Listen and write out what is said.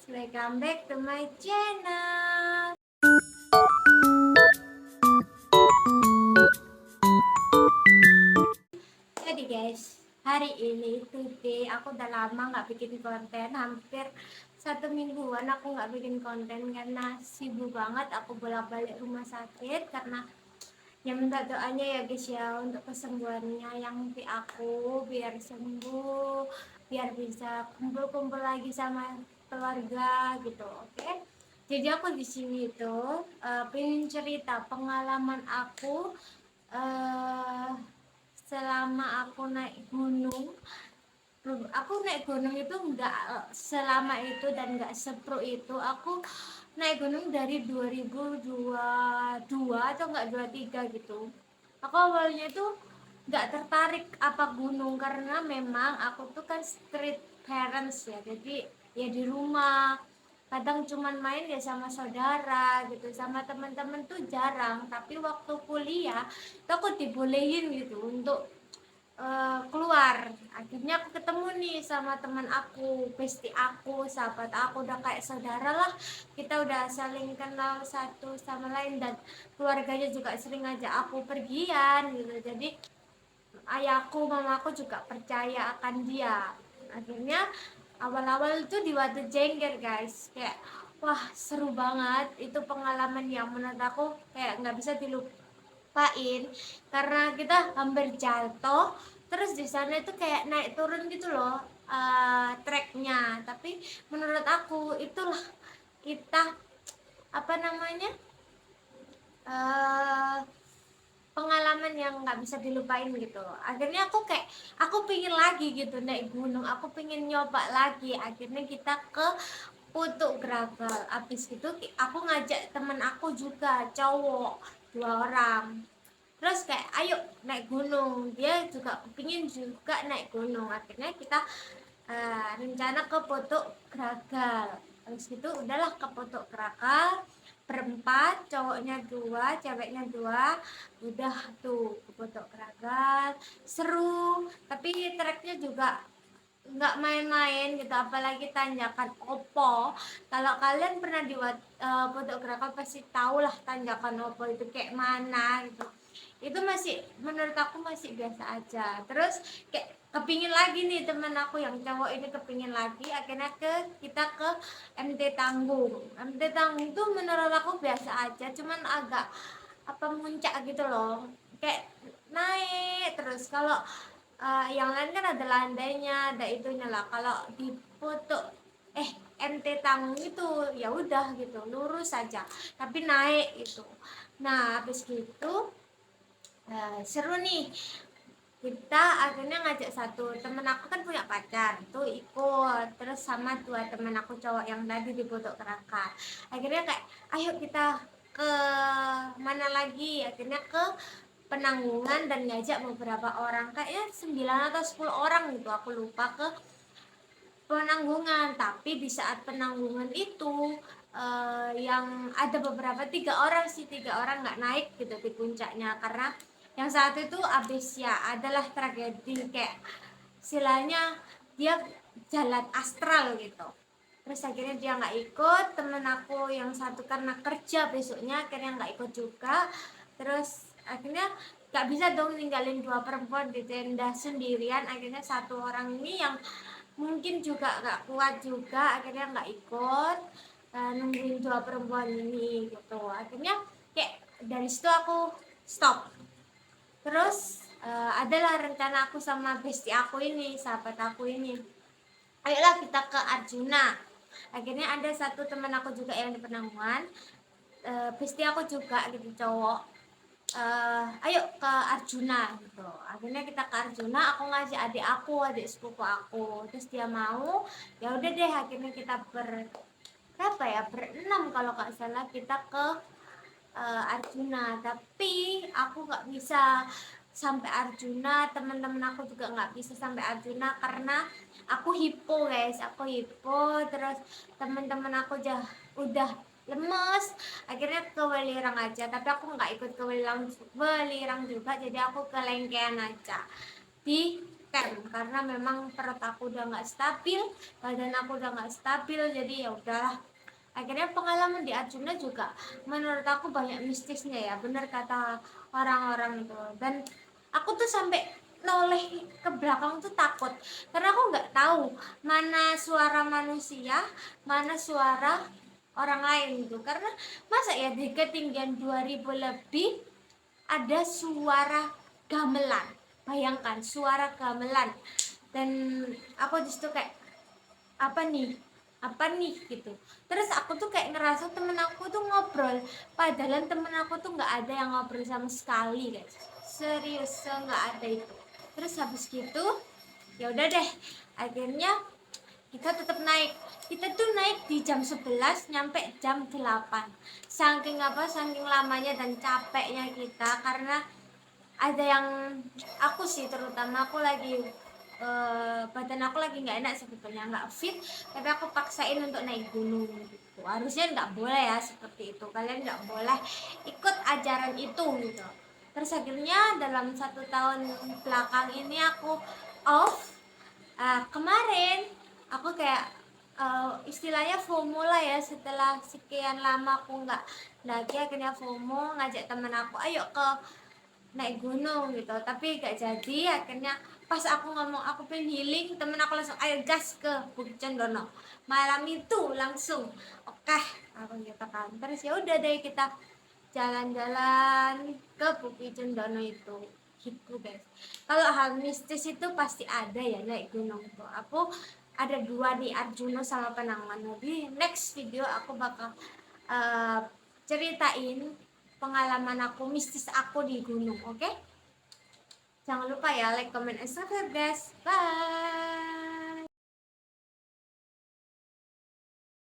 welcome back to my channel. Jadi guys, hari ini today aku udah lama nggak bikin konten, hampir 1 mingguan aku nggak bikin konten karena sibuk banget. Aku bolak-balik rumah sakit karena yang minta doanya ya guys ya untuk kesembuhannya yang di aku biar sembuh, biar bisa kumpul-kumpul lagi sama keluarga gitu, oke? Jadi aku di sini tuh pengen cerita pengalaman aku uh, selama aku naik gunung. Aku naik gunung itu nggak selama itu dan nggak sepro itu. Aku naik gunung dari 2022 atau nggak 23 gitu. Aku awalnya itu nggak tertarik apa gunung karena memang aku tuh kan street parents ya, jadi ya di rumah kadang cuman main ya sama saudara gitu, sama teman-teman tuh jarang. Tapi waktu kuliah tuh aku dibolehin gitu untuk keluar. Akhirnya aku ketemu nih sama teman aku, bestie aku, sahabat aku, udah kayak saudara lah. Kita udah saling kenal satu sama lain dan keluarganya juga sering ngajak aku pergian gitu. Jadi ayahku, mamaku juga percaya akan dia. Akhirnya awal-awal itu di Watu Jengger guys, kayak wah seru banget. Itu pengalaman yang menurut aku kayak nggak bisa dilupain karena kita hampir jatuh. Terus di sana itu kayak naik turun gitu loh, treknya. Tapi menurut aku itulah kita apa namanya, uh, pengalaman yang nggak bisa dilupain gitu. Akhirnya aku pingin lagi gitu naik gunung, aku pingin nyoba lagi. Akhirnya kita ke Putuk Gragal. Abis itu aku ngajak temen aku juga cowok 2 orang, terus kayak ayo naik gunung, dia juga pingin juga naik gunung. Akhirnya kita rencana ke Putuk Gragal. Terus gitu udahlah ke Putuk Gragal berempat, cowoknya 2, ceweknya 2. Udah tuh ke Putuk Gragal, seru. Tapi treknya juga nggak main-main gitu, apalagi tanjakan Opo. Kalau kalian pernah di Putuk Gragal pasti tahu lah tanjakan Opo itu kayak mana gitu. Itu masih menurut aku masih biasa aja. Terus kayak kepingin lagi nih, temen aku yang cowok ini kepingin lagi. Akhirnya kita ke MT Tanggung. MT Tanggung tuh menurut aku biasa aja, cuman agak apa muncak gitu loh, kayak naik terus. Kalau yang lain kan ada landainya, ada itunya lah. Kalau di foto MT Tanggung itu ya udah gitu lurus saja, tapi naik itu. Nah habis gitu seru nih. Kita akhirnya ngajak satu temen aku, kan punya pacar tuh, ikut terus sama 2 temen aku cowok yang tadi di Putuk Keraka. Akhirnya kayak ayo kita ke mana lagi, akhirnya ke Penanggungan dan ngajak beberapa orang, kayaknya 9 atau 10 orang gitu, aku lupa, ke Penanggungan. Tapi di saat Penanggungan itu yang ada beberapa 3 orang sih, 3 orang nggak naik gitu di puncaknya karena yang satu itu abis ya adalah tragedi, kayak istilahnya dia jalan astral gitu. Terus akhirnya dia nggak ikut. Temen aku yang satu karena kerja besoknya akhirnya nggak ikut juga. Terus akhirnya nggak bisa dong ninggalin 2 perempuan di tenda sendirian. Akhirnya satu orang ini yang mungkin juga nggak kuat juga akhirnya nggak ikut, nungguin 2 perempuan ini gitu. Akhirnya kayak dari situ aku stop. Terus adalah rencana aku sama bestie aku ini, sahabat aku ini, ayolah kita ke Arjuna. Akhirnya ada satu teman aku juga yang di Penanggungan, bestie aku juga gitu cowok, ayo ke Arjuna gitu. Akhirnya kita ke Arjuna, aku ngajak adik sepupu aku, terus dia mau. Ya udah deh, akhirnya kita berapa ya, berenam kalau nggak salah, kita ke Arjuna. Tapi aku nggak bisa sampai Arjuna, teman-teman aku juga nggak bisa sampai Arjuna karena aku hipo guys, aku hipo. Terus teman-teman aku udah lemes. Akhirnya ke Welirang aja, tapi aku nggak ikut ke Welirang juga, jadi aku ke Lengkean aja. Di camp karena memang perut aku udah nggak stabil, badan aku udah nggak stabil, jadi ya udahlah. Akhirnya pengalaman di Arjuna juga menurut aku banyak mistisnya ya, bener kata orang-orang itu. Dan aku tuh sampai noleh ke belakang tuh takut karena aku nggak tahu mana suara manusia, mana suara orang lain gitu. Karena masa ya di ketinggian 2000 lebih ada suara gamelan, bayangkan suara gamelan. Dan aku disitu kayak apa nih gitu. Terus aku tuh kayak ngerasa temen aku tuh ngobrol, padahal temen aku tuh nggak ada yang ngobrol sama sekali guys, serius nggak ada itu. Terus habis gitu ya udah deh, akhirnya kita tetap naik. Kita tuh naik di jam 11 nyampe jam 8. Saking lamanya dan capeknya kita, karena ada yang aku sih, terutama aku lagi badan aku lagi nggak enak sebetulnya, nggak fit, tapi aku paksain untuk naik gunung gitu. Harusnya nggak boleh ya seperti itu, kalian nggak boleh ikut ajaran itu gitu. Terus akhirnya dalam 1 tahun belakang ini aku off. Kemarin aku kayak istilahnya FOMO lah ya, setelah sekian lama aku nggak lagi, akhirnya FOMO ngajak temen aku ayo ke naik gunung gitu, tapi gak jadi. Akhirnya pas aku ngomong aku pengen healing, temen aku langsung ayo gas ke Bukit Cendono. Malam itu langsung oke, aku gitu kan. Terus ya udah deh, kita jalan-jalan ke Bukit Cendono itu gitu guys. Kalau hal mistis itu pasti ada ya naik gunung tuh. Aku ada 2 di Arjuna sama Penanganan. Di next video aku bakal uh, ceritain pengalaman aku mistis aku di gunung, oke? Jangan lupa ya like, comment, and subscribe guys. Bye.